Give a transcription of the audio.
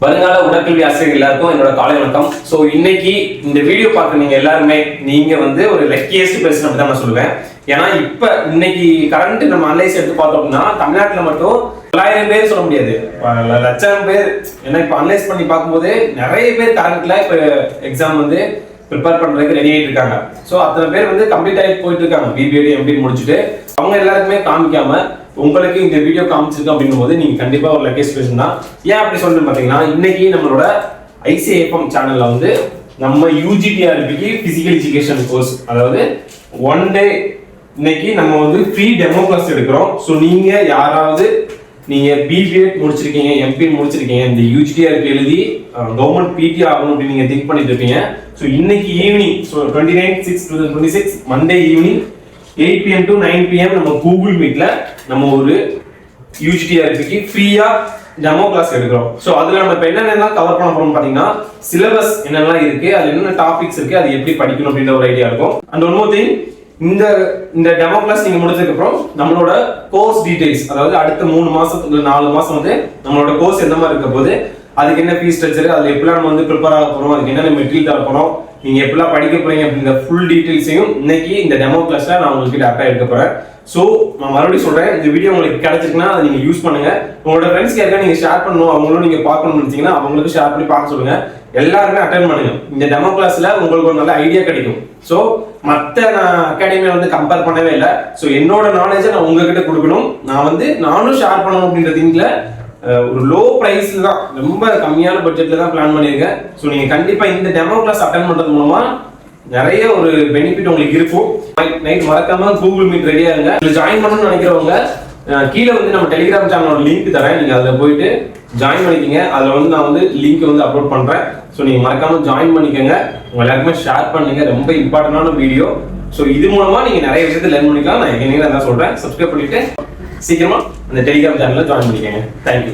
வருங்கால உடற்கல்வி ஆசிரியர் எல்லாருக்கும் என்னோட காலை வணக்கம். ஸோ இன்னைக்கு இந்த வீடியோ பார்க்க நீங்க எல்லாருமே நீங்க வந்து ஒரு லக்கியஸ்ட் பர்சன் அப்படி தான் நான் சொல்லுவேன். ஏன்னா இப்ப இன்னைக்கு கரண்ட் நம்ம அனலைஸ் எடுத்து பார்த்தோம் அப்படின்னா தமிழ்நாட்டில் மட்டும் 9,000 பேர் சொல்ல முடியாது, லட்சம் பேர். ஏன்னா இப்ப அனலைஸ் பண்ணி பார்க்கும்போது நிறைய பேர் கரண்ட்ல இப்ப எக்ஸாம் வந்து ப்ரிப்பேர் பண்றதுக்கு ரெடி ஆகிட்டு இருக்காங்க. ஸோ அத்தனை பேர் வந்து கம்ப்ளீட் ஆகிட்டு போயிட்டு இருக்காங்க, பிபிஎட் எம்பிஎட் முடிச்சுட்டு. அவங்க எல்லாருக்குமே காமிக்காம உங்களுக்கு இந்த வீடியோ காமிச்சிருக்கோம் அப்படின்னும் போது நீங்க கண்டிப்பா ஒரு லக்கேஜ் பேசணும் தான். ஏன் அப்படி சொல்றேன்னு பாத்தீங்கன்னா, இன்னைக்கு நம்மளோட ஐசிஐஎஃப்எம் சேனல்ல வந்து நம்ம யூஜிடிஆர்பிக்கு பிசிக்கல் எஜுகேஷன் கோர்ஸ், அதாவது 1 டே இன்னைக்கு நம்ம வந்து ஃப்ரீ டெமோ கிளாஸ் எடுக்கிறோம். ஸோ நீங்க யாராவது நீங்க பிபிஎட் முடிச்சிருக்கீங்க, எம்பிஎட் முடிச்சிருக்கீங்க, இந்த யூஜிடிஆர்பி எழுதி கவர்மெண்ட் பிடி ஆகணும் அப்படின்னு நீங்க திங்க் பண்ணிட்டு இருப்பீங்க. ஸோ இன்னைக்கு evening, so 29/6/2026 Monday evening 8 PM to 9 PM நம்ம கூகுள் மீட்ல நம்ம ஒரு யூஜிடிஆர்பிக்கு ஃப்ரீயா டெமோ கிளாஸ் எடுக்கிறோம். ஸோ அதுல நம்ம இப்போ என்னென்னலாம் கவர் பண்ண போறோம் பாத்தீங்கன்னா, சிலபஸ் என்னெல்லாம் இருக்கு, அது என்னென்ன டாபிக்ஸ் இருக்கு, அது எப்படி படிக்கணும் அப்படின்ற ஒரு ஐடியா இருக்கும். அண்ட் ஒன் மோர் திங், இந்த டெமோ கிளாஸ் நீங்க முடிச்சதுக்கு அப்புறம் நம்மளோட கோர்ஸ் டீடைல்ஸ், அதாவது அடுத்த 3 மாசத்துக்கு 4 மாசம் வந்து நம்மளோட கோர்ஸ் எந்த மாதிரி இருக்க போது, அதுக்கு என்ன ஃபீஸ் ஸ்ட்ரக்சர், அதுல எப்படிலாம் நம்ம வந்து ப்ரிப்பேர் ஆக போறோம், அதுக்கு என்னென்ன மெட்டீரியல் தர போறோம், நீங்க எப்படிலாம் படிக்க போறீங்க அப்படிங்கிற ஃபுல் டீடைல்ஸையும் இன்னைக்கு இந்த டெமோ கிளாஸ்ல நான் உங்களுக்கு டேரக்டா எடுக்க போறேன். ஸோ நான் மறுபடியும் சொல்றேன், இந்த வீடியோ உங்களுக்கு கிடைச்சிருக்குன்னா அதை நீங்க யூஸ் பண்ணுங்க. உங்களோட ஃப்ரெண்ட்ஸ்க்கு யாருக்கா நீங்க ஷேர் பண்ணணும், அவங்களும் நீங்க பார்க்கணும்னு நினைச்சீங்கன்னா அவங்களுக்கு ஷேர் பண்ணி பார்க்க சொல்லுங்க. எல்லாருமே அட்டென்ட் பண்ணுங்க. இந்த டெமோ கிளாஸ்ல உங்களுக்கு ஒரு நல்ல ஐடியா கிடைக்கும். ஸோ மற்ற நான் அகாடமியை வந்து கம்பேர் பண்ணவே இல்லை. ஸோ என்னோட நாலேஜை நான் உங்ககிட்ட கொடுக்கணும், நானும் ஷேர் பண்ணணும் அப்படின்ற திங்க்ல ஒரு லோ பிரைஸ்ல தான், ரொம்ப கம்மியான பட்ஜெட்ல தான் பிளான் பண்ணியிருக்கேன். ஸோ நீங்க கண்டிப்பா இந்த டெமோ கிளாஸ் அட்டென்ட் பண்றது மூலமா நிறைய ஒரு பெனிஃபிட் உங்களுக்கு இருக்கும். நைட் மறக்காம கூகுள் மீட் ரெடியா இருங்க. இதுல ஜாயின் பண்ணணும்னு நினைக்கிறவங்க கீழே வந்து நம்ம டெலிகிராம் சேனலோட லிங்க் தரேன், நீங்க அதுல போயிட்டு ஜாயின் பண்ணிக்கங்க. அதுல வந்து நான் வந்து லிங்க் வந்து அப்லோட் பண்றேன். ஸோ நீங்க மறக்காம ஜாயின் பண்ணிக்கோங்க. உங்க எல்லாருக்குமே ஷேர் பண்ணுங்க, ரொம்ப இம்பார்ட்டன்டான வீடியோ. ஸோ இது மூலமா நீங்க நிறைய விஷயத்தை லேர்ன் பண்ணிக்கலாம். நான் என்ன தான் சொல்றேன், சப்ஸ்கிரைப் பண்ணிட்டு சீக்கிரமா அந்த டெலிகிராம் சேனல்ல ஜாயின் பண்ணிக்கங்க. தேங்க்யூ.